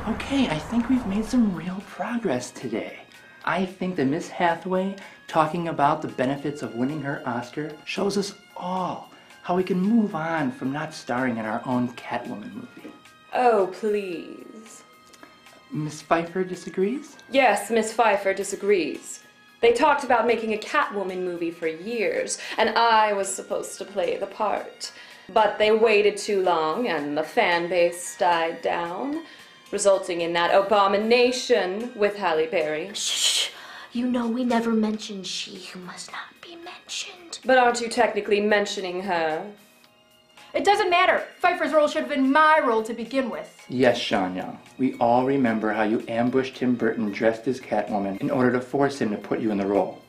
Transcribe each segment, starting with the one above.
Okay, I think we've made some real progress today. I think that Miss Hathaway talking about the benefits of winning her Oscar shows us all how we can move on from not starring in our own Catwoman movie. Oh, please. Miss Pfeiffer disagrees? Yes, Miss Pfeiffer disagrees. They talked about making a Catwoman movie for years, and I was supposed to play the part. But they waited too long, and the fan base died down, resulting in that abomination with Halle Berry. Shh! You know we never mentioned she who must not be mentioned. But aren't you technically mentioning her? It doesn't matter. Pfeiffer's role should have been my role to begin with. Yes, Sean Young. We all remember how you ambushed Tim Burton dressed as Catwoman in order to force him to put you in the role.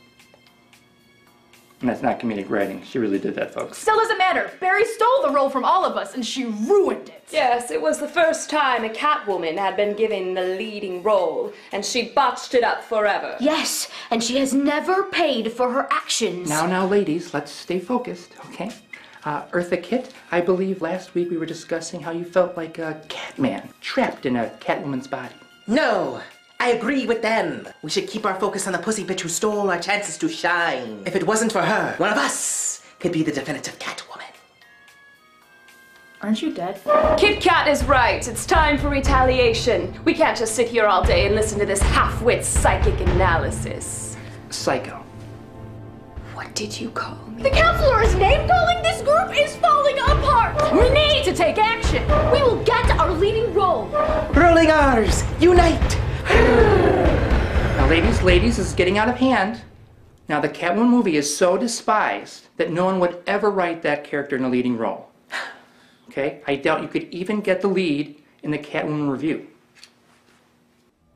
And that's not comedic writing. She really did that, folks. Still doesn't matter. Barry stole the role from all of us, and she ruined it. Yes, it was the first time a Catwoman had been given the leading role, and she botched it up forever. Yes, and she has never paid for her actions. Now, ladies, let's stay focused, okay? Eartha Kitt, I believe last week we were discussing how you felt like a Catman trapped in a Catwoman's body. No, I agree with them. We should keep our focus on the pussy bitch who stole our chances to shine. If it wasn't for her, one of us could be the definitive Catwoman. Aren't you dead? Kit Kat is right. It's time for retaliation. We can't just sit here all day and listen to this half-wit psychic analysis. Psycho. What did you call me? The counselor is name-calling. This group is falling apart. We need to take action. We will get our leading role. Rolling R's, unite! Now, ladies, this is getting out of hand. Now, the Catwoman movie is so despised that no one would ever write that character in a leading role. Okay? I doubt you could even get the lead in the Catwoman review.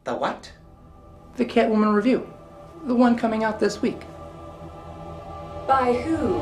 The what? The Catwoman review. The one coming out this week. By who?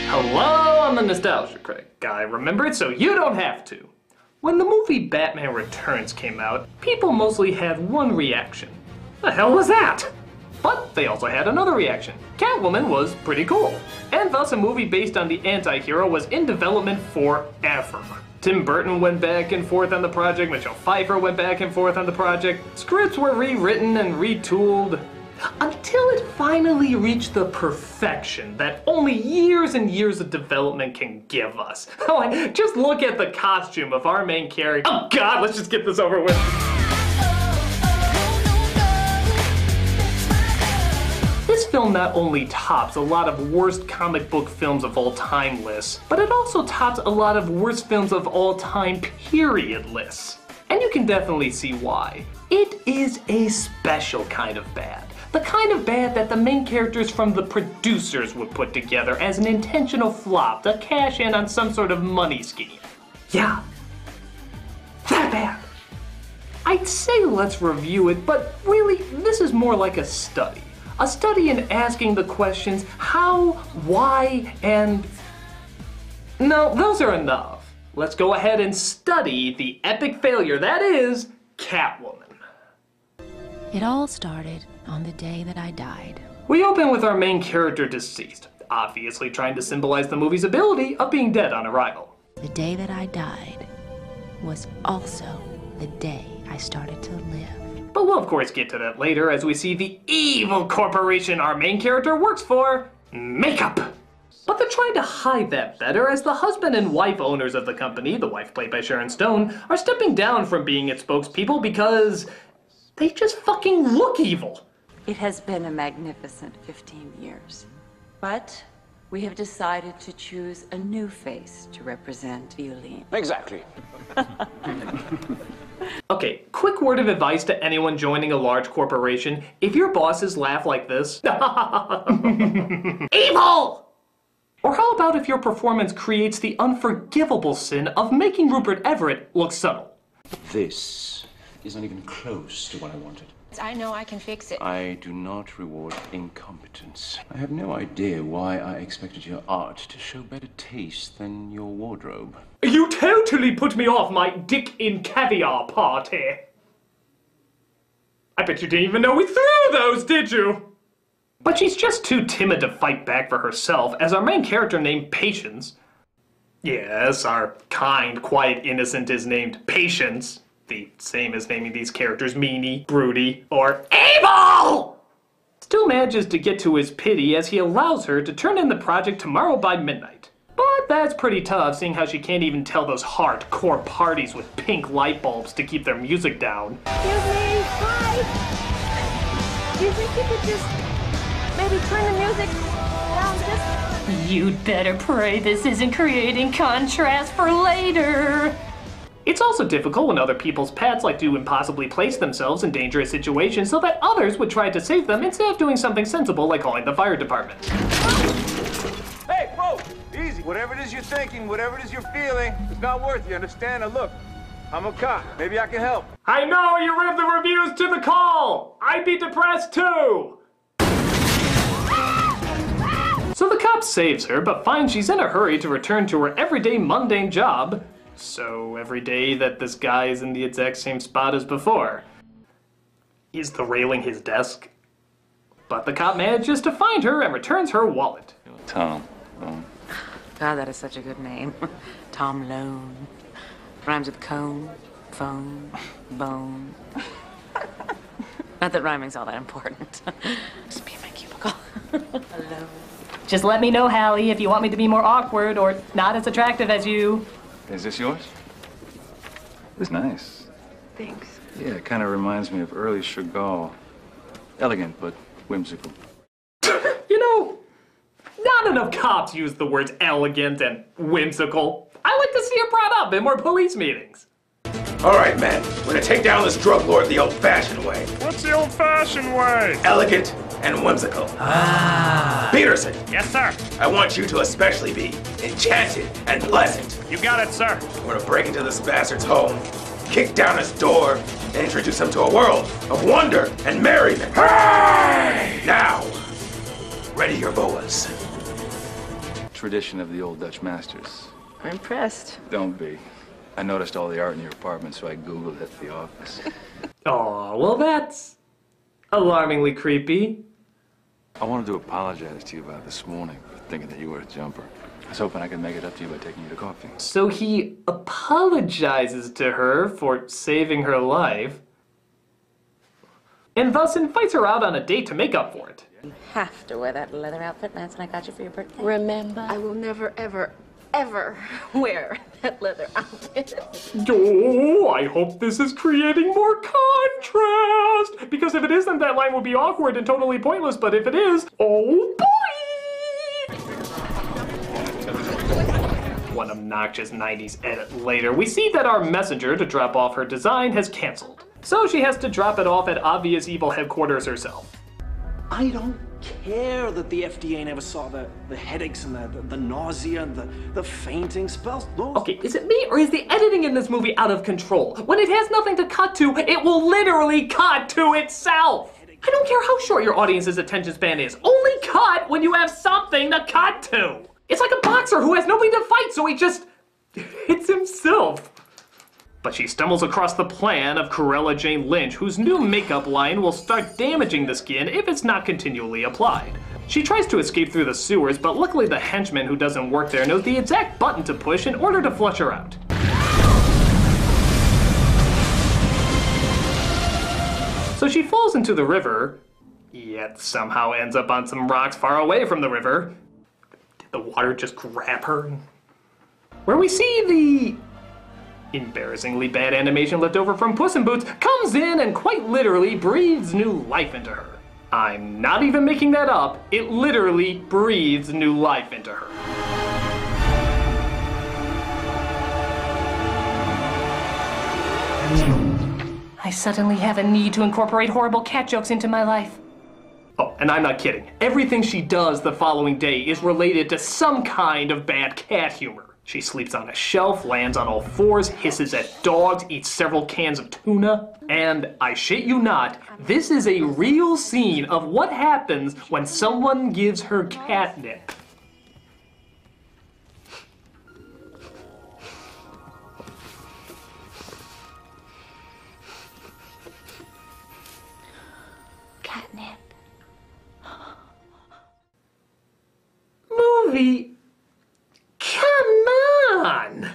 Hello, I'm the Nostalgia Critic. I remember it so you don't have to. When the movie Batman Returns came out, people mostly had one reaction. The hell was that? But they also had another reaction. Catwoman was pretty cool. And thus a movie based on the anti-hero was in development forever. Tim Burton went back and forth on the project, Michelle Pfeiffer went back and forth on the project, scripts were rewritten and retooled, until it finally reached the perfection that only years and years of development can give us. Like, just look at the costume of our main character. Oh God, let's just get this over with. This film not only tops a lot of worst comic book films of all time lists, but it also tops a lot of worst films of all time period lists. And you can definitely see why. It is a special kind of bad. The kind of bad that the main characters from the producers would put together as an intentional flop to cash in on some sort of money scheme. Yeah, that bad. I'd say let's review it, but really, this is more like a study. A study in asking the questions how, why, and... No, those are enough. Let's go ahead and study the epic failure that is Catwoman. It all started on the day that I died. We open with our main character deceased, obviously trying to symbolize the movie's ability of being dead on arrival. The day that I died was also the day I started to live. But we'll of course get to that later as we see the evil corporation our main character works for, makeup. But they're trying to hide that better as the husband and wife owners of the company, the wife played by Sharon Stone, are stepping down from being its spokespeople because they just fucking look evil. It has been a magnificent 15 years, but we have decided to choose a new face to represent Violin. Exactly. Okay, quick word of advice to anyone joining a large corporation. If your bosses laugh like this, evil! Or how about if your performance creates the unforgivable sin of making Rupert Everett look subtle? This is not even close to what I wanted. I know I can fix it. I do not reward incompetence. I have no idea why I expected your art to show better taste than your wardrobe. You totally put me off my dick in caviar party. I bet you didn't even know we threw those, did you? But she's just too timid to fight back for herself, as our main character named Patience. Yes, our kind, quiet innocent is named Patience. The same as naming these characters Meanie, Broody, or Evil! Still manages to get to his pity as he allows her to turn in the project tomorrow by midnight. But that's pretty tough, seeing how she can't even tell those hardcore parties with pink light bulbs to keep their music down. Excuse me, hi! Do you think you could just maybe turn the music down just... You'd better pray this isn't creating contrast for later. It's also difficult when other people's pets like to impossibly place themselves in dangerous situations so that others would try to save them instead of doing something sensible like calling the fire department. Hey, whoa! Easy. Whatever it is you're thinking, whatever it is you're feeling, it's not worth it, you understand? Now look, I'm a cop. Maybe I can help. I know you read the reviews to the call! I'd be depressed too! So the cop saves her, but finds she's in a hurry to return to her everyday mundane job. So every day that this guy is in the exact same spot as before. Is the railing his desk? But the cop manages to find her and returns her wallet. Tom. God, that is such a good name. Tom Lone. Rhymes with cone, phone, bone. Not that rhyming's all that important. Just be in my cubicle. Alone. Just let me know, Hallie, if you want me to be more awkward or not as attractive as you. Is this yours? It's nice. Thanks. Yeah, it kind of reminds me of early Chagall. Elegant, but whimsical. You know, not enough cops use the words elegant and whimsical. I like to see it brought up in more police meetings. All right, men. We're gonna take down this drug lord the old-fashioned way. What's the old-fashioned way? Elegant and whimsical. Ah. Peterson. Yes, sir. I want you to especially be enchanted and pleasant. You got it, sir. We're gonna break into this bastard's home, kick down his door, and introduce him to a world of wonder and merriment. Hey! Now, ready your boas. Tradition of the old Dutch masters. I'm impressed. Don't be. I noticed all the art in your apartment, so I Googled it at the office. Aw, well that's alarmingly creepy. I wanted to apologize to you about this morning for thinking that you were a jumper. I was hoping I could make it up to you by taking you to coffee. So he apologizes to her for saving her life, and thus invites her out on a date to make up for it. You have to wear that leather outfit Lance and I got you for your birthday. Remember, I will never, ever, ever wear that leather outfit. Oh, I hope this is creating more contrast! Because if it isn't, that line will be awkward and totally pointless, but if it is, oh boy! One obnoxious 90s edit later, we see that our messenger to drop off her design has canceled. So she has to drop it off at Obvious Evil headquarters herself. I don't care that the FDA never saw the headaches and the nausea and the fainting spells. Those... Okay, is it me or is the editing in this movie out of control? When it has nothing to cut to, it will literally cut to itself! I don't care how short your audience's attention span is. Only cut when you have something to cut to! It's like a boxer who has nobody to fight, so he just hits himself. But she stumbles across the plan of Corella Jane Lynch, whose new makeup line will start damaging the skin if it's not continually applied. She tries to escape through the sewers, but luckily the henchman who doesn't work there knows the exact button to push in order to flush her out. So she falls into the river, yet somehow ends up on some rocks far away from the river. Did the water just grab her? Where we see the embarrassingly bad animation left over from Puss in Boots comes in and quite literally breathes new life into her. I'm not even making that up. It literally breathes new life into her. I suddenly have a need to incorporate horrible cat jokes into my life. Oh, and I'm not kidding. Everything she does the following day is related to some kind of bad cat humor. She sleeps on a shelf, lands on all fours, hisses at dogs, eats several cans of tuna. And I shit you not, this is a real scene of what happens when someone gives her catnip. Catnip. Movie? Come on!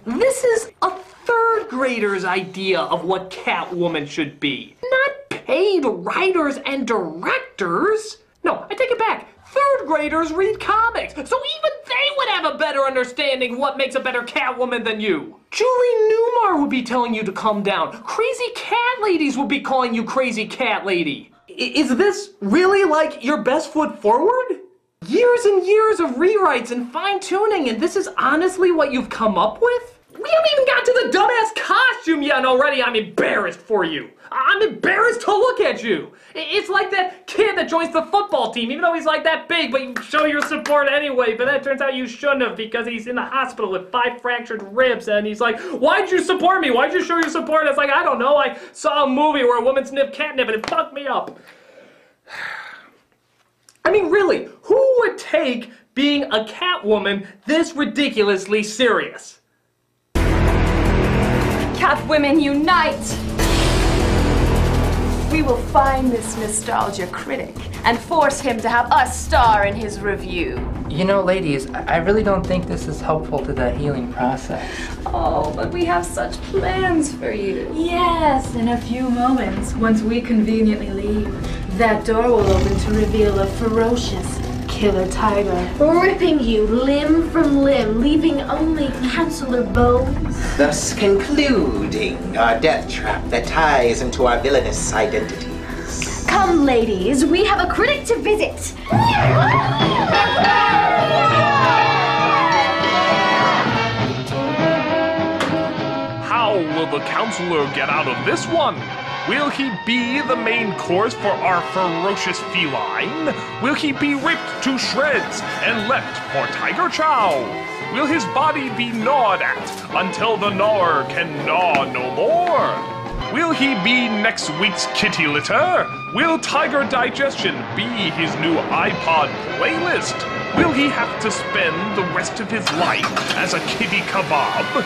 This is a third grader's idea of what Catwoman should be, not paid writers and directors. No, I take it back. Third graders read comics, so even they would have a better understanding what makes a better Catwoman than you. Julie Newmar would be telling you to calm down. Crazy cat ladies would be calling you crazy cat lady. Is this really like your best foot forward? Years and years of rewrites and fine-tuning, and this is honestly what you've come up with? We haven't even got to the dumbass costume yet, and already I'm embarrassed for you. I'm embarrassed to look at you. It's like that kid that joins the football team, even though he's like that big, but you show your support anyway, but that turns out you shouldn't have because he's in the hospital with 5 fractured ribs, and he's like, why'd you support me? Why'd you show your support? And it's like, I don't know, I saw a movie where a woman sniffed catnip and it fucked me up. I mean, really, who would take being a Catwoman this ridiculously serious? Catwomen unite! We will find this nostalgia critic and force him to have us star in his review. You know, ladies, I really don't think this is helpful to the healing process. Oh, but we have such plans for you. Yes, in a few moments, once we conveniently leave, that door will open to reveal a ferocious killer tiger, Ripping you limb from limb, leaving only canceller bones. Thus concluding our death trap that ties into our villainous identities. Come, ladies, we have a critic to visit. How will the counselor get out of this one? Will he be the main course for our ferocious feline? Will he be ripped to shreds and left for tiger chow? Will his body be gnawed at until the gnawer can gnaw no more? Will he be next week's kitty litter? Will Tiger Digestion be his new iPod playlist? Will he have to spend the rest of his life as a kitty kebab?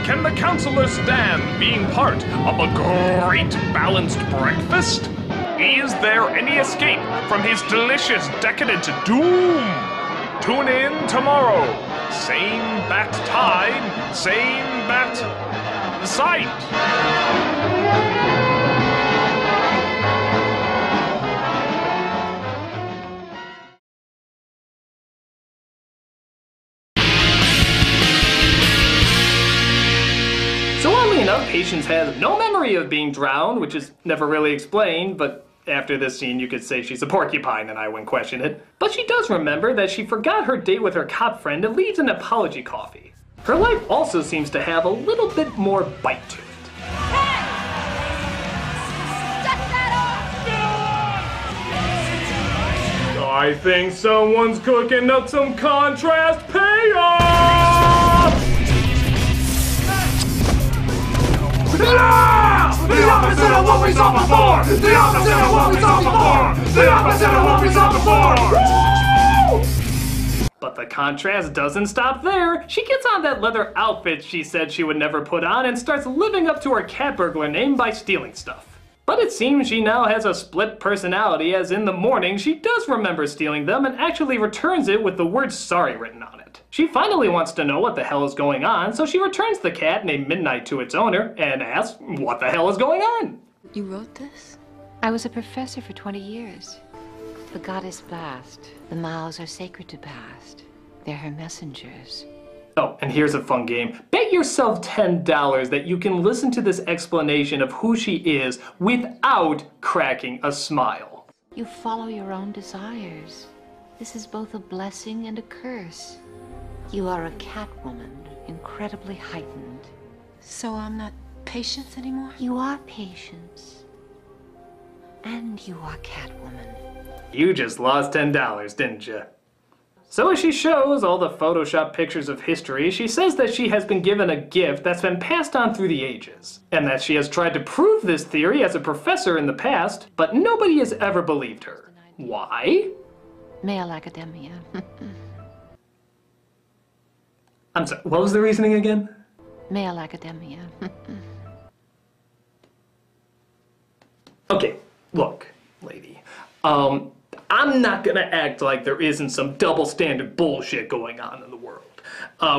Can the counselor stand being part of a great balanced breakfast? Is there any escape from his delicious decadent doom? Tune in tomorrow. Same bat time, same bat site. Patience has no memory of being drowned, which is never really explained, but after this scene you could say she's a porcupine and I wouldn't question it. But she does remember that she forgot her date with her cop friend and leaves an apology coffee. Her life also seems to have a little bit more bite to it. I think someone's cooking up some contrast payoff! The opposite of what we saw before! The opposite of what we saw before! The opposite of what we saw before! But the contrast doesn't stop there. She gets on that leather outfit she said she would never put on and starts living up to her cat burglar name by stealing stuff. But it seems she now has a split personality, as in the morning she does remember stealing them and actually returns it with the word sorry written on it. She finally wants to know what the hell is going on, so she returns the cat named Midnight to its owner and asks what the hell is going on. You wrote this? I was a professor for 20 years. The goddess Bast. The mouths are sacred to Bast. They're her messengers. Oh, and here's a fun game. Bet yourself $10 that you can listen to this explanation of who she is without cracking a smile. You follow your own desires. This is both a blessing and a curse. You are a Catwoman, incredibly heightened. So I'm not Patience anymore? You are Patience. And you are Catwoman. You just lost $10, didn't you? So as she shows all the Photoshop pictures of history, she says that she has been given a gift that's been passed on through the ages, and that she has tried to prove this theory as a professor in the past, but nobody has ever believed her. Why? Male academia. I'm sorry, what was the reasoning again? Male academia. Okay, look, lady. I'm not gonna act like there isn't some double standard bullshit going on in the world.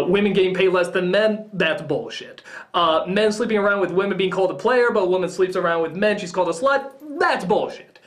Women getting paid less than men, that's bullshit. Men sleeping around with women being called a player, but a woman sleeps around with men, she's called a slut, that's bullshit.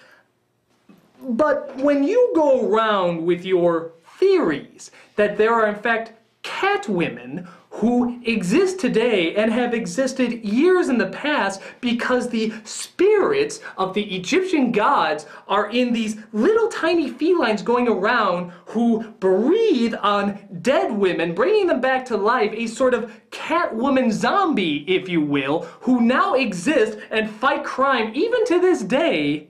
But when you go around with your theories that there are in fact cat women who exist today and have existed years in the past because the spirits of the Egyptian gods are in these little tiny felines going around who breathe on dead women, bringing them back to life, a sort of cat woman zombie, if you will, who now exist and fight crime even to this day.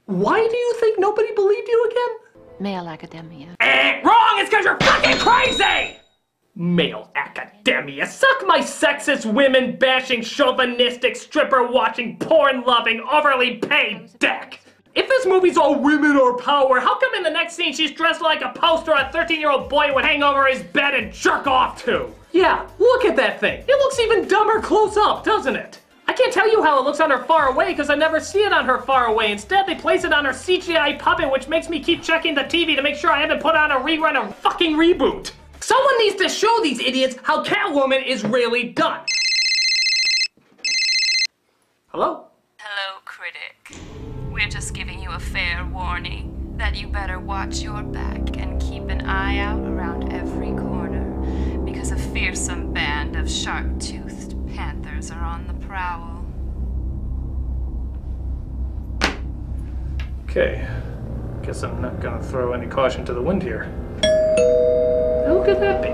Why do you think nobody believed you again? Male academia. Wrong! It's because you're fucking crazy! Male academia. Suck my sexist, women-bashing, chauvinistic, stripper-watching, porn-loving, overly paid dick! If this movie's all women are power, how come in the next scene she's dressed like a poster a 13-year-old boy would hang over his bed and jerk off to? Yeah, look at that thing. It looks even dumber close up, doesn't it? I can't tell you how it looks on her far away because I never see it on her far away. Instead, they place it on her CGI puppet, which makes me keep checking the TV to make sure I haven't put on a rerun of fucking Reboot. Someone needs to show these idiots how Catwoman is really done. Hello? Hello, Critic. We're just giving you a fair warning that you better watch your back and keep an eye out around every corner because a fearsome band of sharp-toothed panthers are on the prowl. Okay. Guess I'm not gonna throw any caution to the wind here. Who could that be?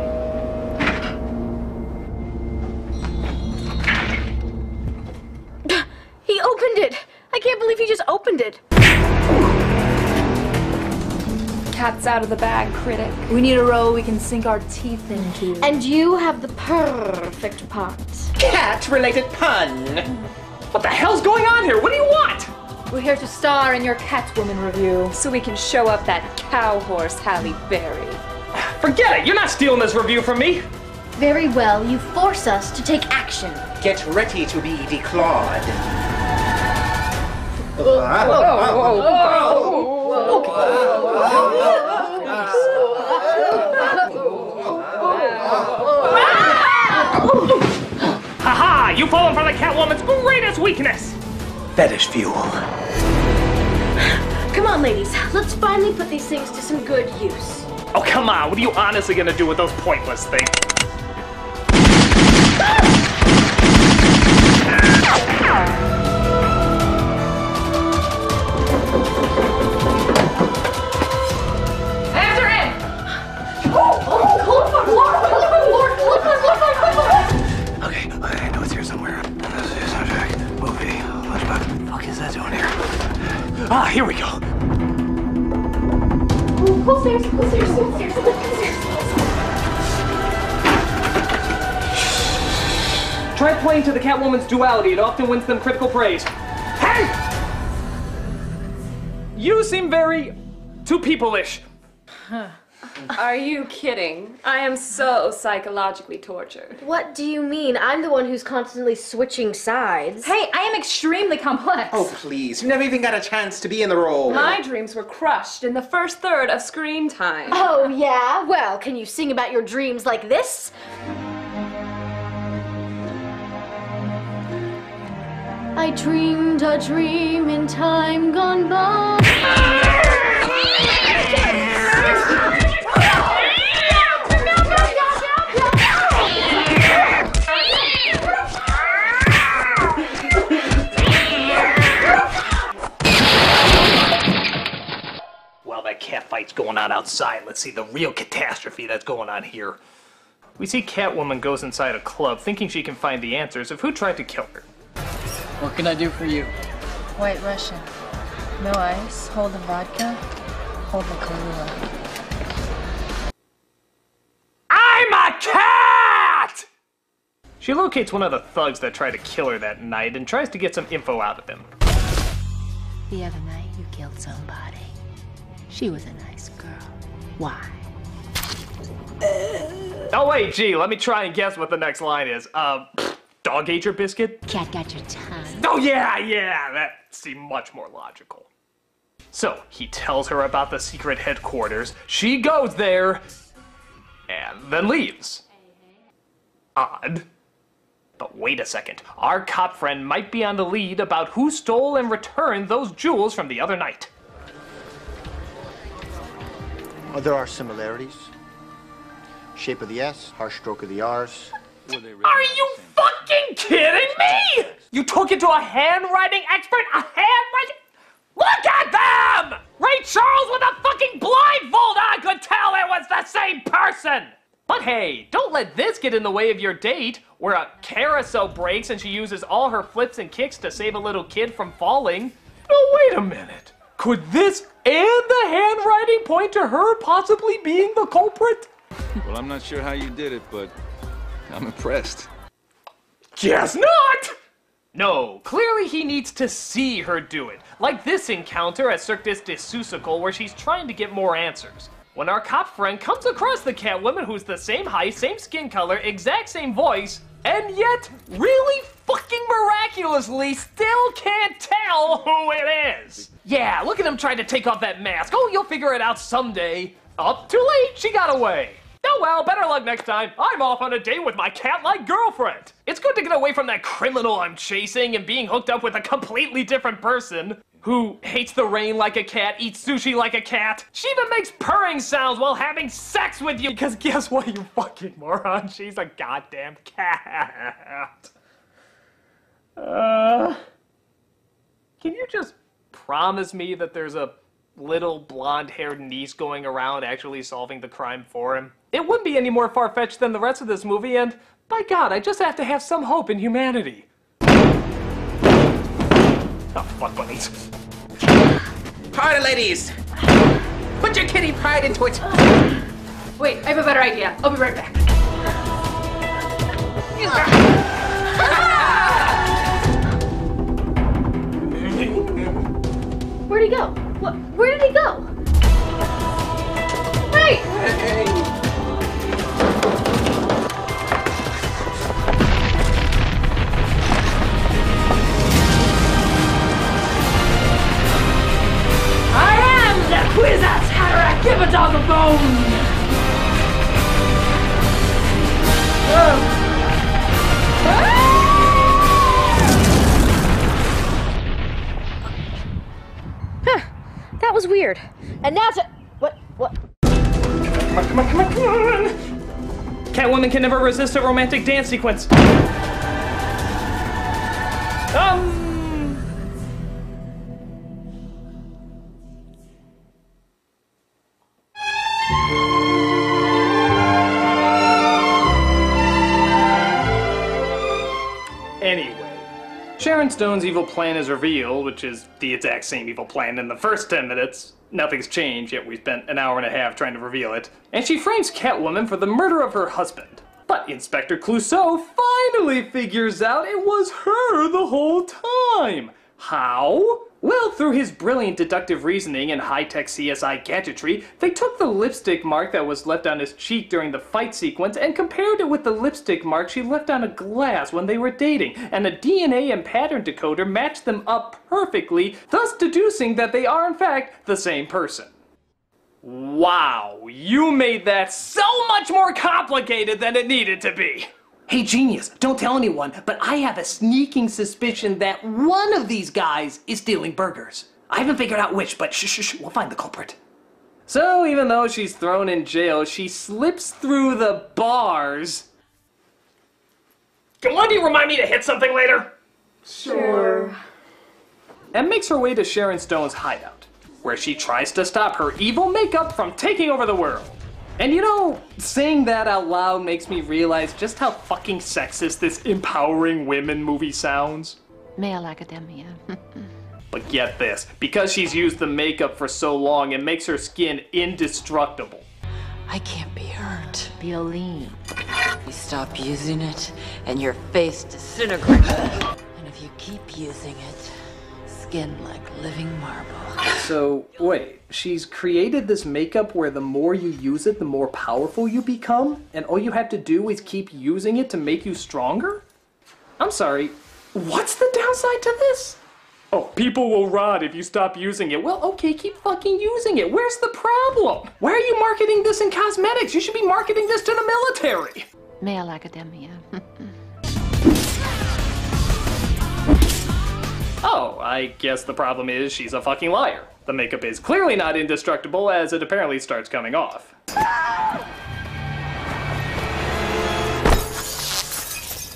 He opened it! I can't believe he just opened it! Cat's out of the bag, Critic. We need a role we can sink our teeth into. And you have the perfect part. Cat-related pun! What the hell's going on here? What do you want? We're here to star in your Catwoman review. So we can show up that cow horse Halle Berry. Forget it! You're not stealing this review from me! Very well, you force us to take action. Get ready to be declawed. Haha! You've fallen for the Catwoman's greatest weakness! Fetish fuel. Come on, ladies. Let's finally put these things to some good use. Oh, come on. What are you honestly gonna do with those pointless things? Answer in! Okay, I know it's here somewhere. Soundtrack, movie, lunchbox. What the fuck is that doing here? Ah, here we go. Go upstairs, go upstairs, go upstairs, go upstairs. Try playing to the Catwoman's duality. It often wins them critical praise. Hey! You seem very too people-ish. Are you kidding? I am so psychologically tortured. What do you mean? I'm the one who's constantly switching sides. Hey, I am extremely complex. Oh, please. You never even got a chance to be in the role. My dreams were crushed in the first third of screen time. Oh, yeah? Well, can you sing about your dreams like this? I dreamed a dream in time gone by. Well, that cat fight's going on outside. Let's see the real catastrophe that's going on here. We see Catwoman goes inside a club thinking she can find the answers of who tried to kill her. What can I do for you? White Russian. No ice. Hold the vodka. Hold the Kahlua. I'm a cat! She locates one of the thugs that tried to kill her that night and tries to get some info out of him. The other night you killed somebody. She was a nice girl. Why? Oh wait, gee, let me try and guess what the next line is. Dog ate your biscuit? Cat got your tongue. Oh yeah, that seemed much more logical. So, he tells her about the secret headquarters, she goes there, and then leaves. Odd. But wait a second, our cop friend might be on the lead about who stole and returned those jewels from the other night. Oh, there are similarities. Shape of the S, harsh stroke of the R's. Are you fucking kidding me? You took it to a handwriting expert? A handwriting? Look at them! Ray Charles with a fucking blindfold on could tell it was the same person! But hey, don't let this get in the way of your date, where a carousel breaks and she uses all her flips and kicks to save a little kid from falling. Oh, wait a minute. Could this and the handwriting point to her possibly being the culprit? Well, I'm not sure how you did it, but I'm impressed. Guess not! No, clearly he needs to see her do it. Like this encounter at Cirque du Soleil where she's trying to get more answers. When our cop friend comes across the Catwoman who's the same height, same skin color, exact same voice, and yet, really fucking miraculously, still can't tell who it is. Yeah, look at him trying to take off that mask. Oh, you'll figure it out someday. Up too late, she got away. Oh well, better luck next time. I'm off on a date with my cat-like girlfriend. It's good to get away from that criminal I'm chasing and being hooked up with a completely different person who hates the rain like a cat, eats sushi like a cat. She even makes purring sounds while having sex with you. Because guess what, you fucking moron? She's a goddamn cat. Can you just promise me that there's a little blonde-haired niece going around actually solving the crime for him? It wouldn't be any more far-fetched than the rest of this movie, and by God, I just have to have some hope in humanity. Oh, fuck bunnies. Party, ladies! Put your kitty pride into it! Wait, I have a better idea. I'll be right back. Where'd he go? Where did he go? Hey! I am the Quizzas Hatterack! Give a dog a bone! That was weird. And now to... What? Come on. Catwoman can never resist a romantic dance sequence. Anyway, Sharon Stone's evil plan is revealed, which is the exact same evil plan in the first 10 minutes. Nothing's changed, yet we spent an hour and a half trying to reveal it. And she frames Catwoman for the murder of her husband. But Inspector Clouseau finally figures out it was her the whole time. How? Well, through his brilliant deductive reasoning and high-tech CSI gadgetry, they took the lipstick mark that was left on his cheek during the fight sequence and compared it with the lipstick mark she left on a glass when they were dating, and a DNA and pattern decoder matched them up perfectly, thus deducing that they are in fact the same person. Wow, you made that so much more complicated than it needed to be. Hey genius, don't tell anyone, but I have a sneaking suspicion that one of these guys is stealing burgers. I haven't figured out which, but shh, we'll find the culprit. So even though she's thrown in jail, she slips through the bars. Can one of you remind me to hit something later? Sure. And makes her way to Sharon Stone's hideout, where she tries to stop her evil makeup from taking over the world. And you know, saying that out loud makes me realize just how fucking sexist this empowering women movie sounds. Male academia. But get this, because she's used the makeup for so long, it makes her skin indestructible. I can't be hurt. Violin. You stop using it, and your face disintegrates. And if you keep using it, skin like living marble. So, wait, she's created this makeup where the more you use it, the more powerful you become? And all you have to do is keep using it to make you stronger? I'm sorry, what's the downside to this? Oh, people will rot if you stop using it. Well, okay, keep fucking using it. Where's the problem? Why are you marketing this in cosmetics? You should be marketing this to the military. Male academia. Oh, I guess the problem is she's a fucking liar. The makeup is clearly not indestructible, as it apparently starts coming off.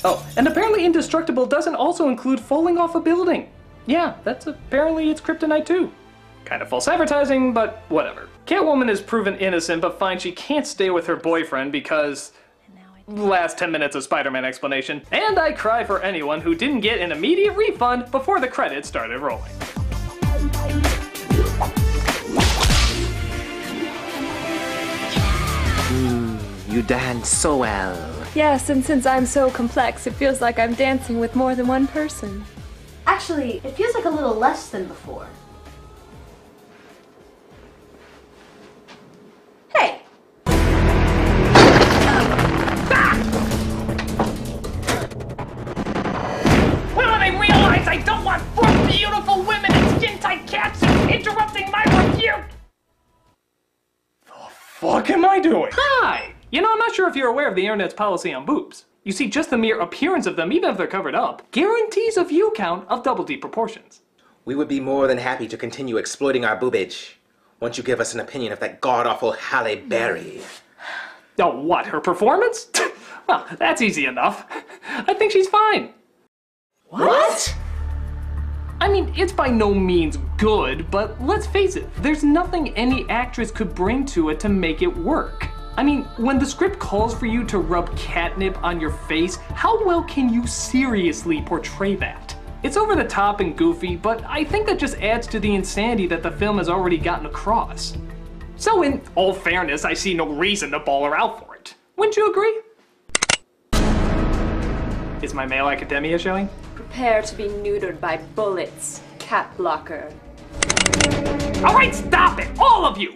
Oh, and apparently indestructible doesn't also include falling off a building. Yeah, that's apparently its kryptonite too. Kind of false advertising, but whatever. Catwoman is proven innocent, but finds she can't stay with her boyfriend because... last 10 minutes of Spider-Man explanation. And I cry for anyone who didn't get an immediate refund before the credits started rolling. You dance so well. Yes, and since I'm so complex, it feels like I'm dancing with more than one person. Actually, it feels like a little less than before. Hey! Well, they realize I don't want 4 beautiful women in skin-tight catsuits interrupting my review! The fuck am I doing? Hi! You know, I'm not sure if you're aware of the internet's policy on boobs. You see, just the mere appearance of them, even if they're covered up, guarantees a view count of double D proportions. We would be more than happy to continue exploiting our boobage once you give us an opinion of that god-awful Halle Berry. Oh, what, her performance? Well, that's easy enough. I think she's fine. What? I mean, it's by no means good, but let's face it, there's nothing any actress could bring to it to make it work. I mean, when the script calls for you to rub catnip on your face, how well can you seriously portray that? It's over the top and goofy, but I think that just adds to the insanity that the film has already gotten across. So in all fairness, I see no reason to ball her out for it. Wouldn't you agree? Is my male academia showing? Prepare to be neutered by bullets, cat blocker. Alright, stop it! All of you!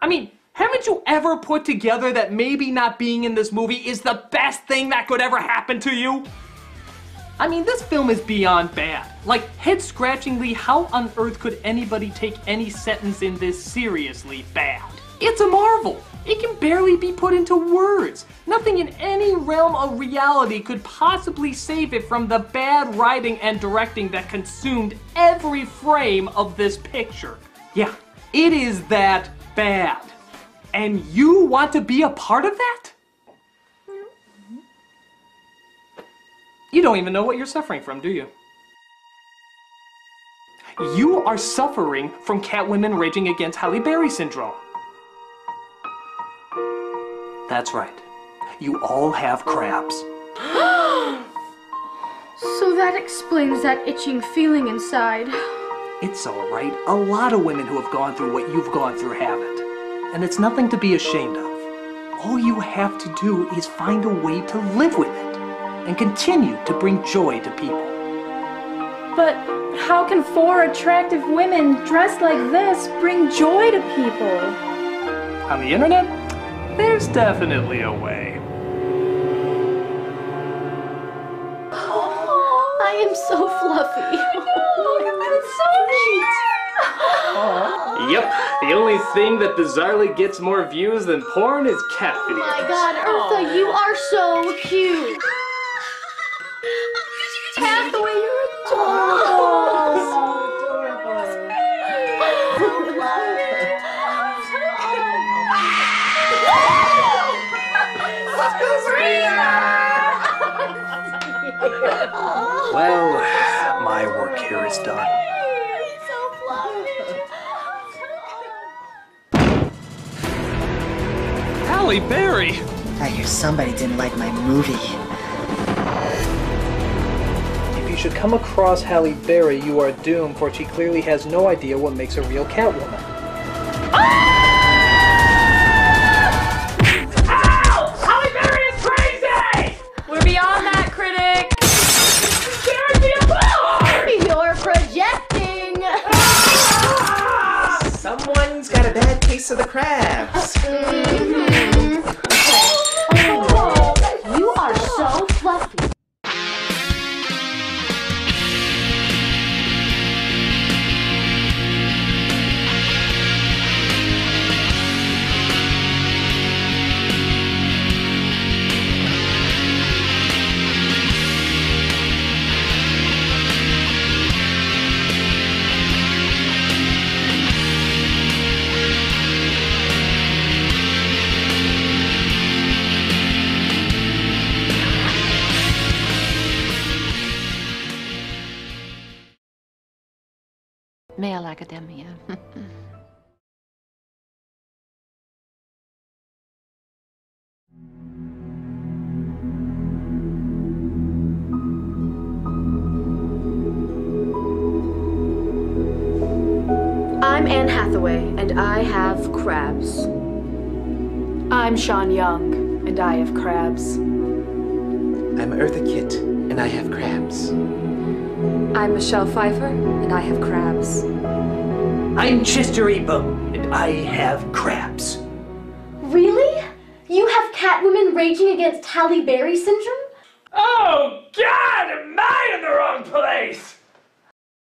I mean, haven't you ever put together that maybe not being in this movie is the best thing that could ever happen to you? I mean, this film is beyond bad. Like, head-scratchingly, how on earth could anybody take any sentence in this seriously bad? It's a marvel. It can barely be put into words. Nothing in any realm of reality could possibly save it from the bad writing and directing that consumed every frame of this picture. Yeah, it is that bad. And you want to be a part of that? You don't even know what you're suffering from, do you? You are suffering from Catwoman raging against Halle Berry syndrome. That's right. You all have crabs. So that explains that itching feeling inside. It's all right. A lot of women who have gone through what you've gone through have it. And it's nothing to be ashamed of. All you have to do is find a way to live with it and continue to bring joy to people. But how can 4 attractive women dressed like this bring joy to people? On the internet, there's definitely a way. Oh, I am so fluffy. It's so neat. Yep, the only thing that bizarrely gets more views than porn is cat videos. Oh my god, Eartha, you are so cute. Hathaway, you're adorable. Well, my work here is done. Halle Berry! I hear somebody didn't like my movie. If you you should come across Halle Berry, you are doomed, for she clearly has no idea what makes a real Catwoman. Halle Berry is crazy! We're beyond that, Critic! Scared me apart! You're projecting! Someone's got a bad case of the crabs. Oh, you are so fluffy. Male academia. I'm Anne Hathaway, and I have crabs. I'm Sean Young, and I have crabs. I'm Eartha Kitt, and I have crabs. I'm Michelle Pfeiffer, and I have crabs. I'm Chester Abum, and I have crabs. Really? You have Catwoman raging against Halle Berry syndrome?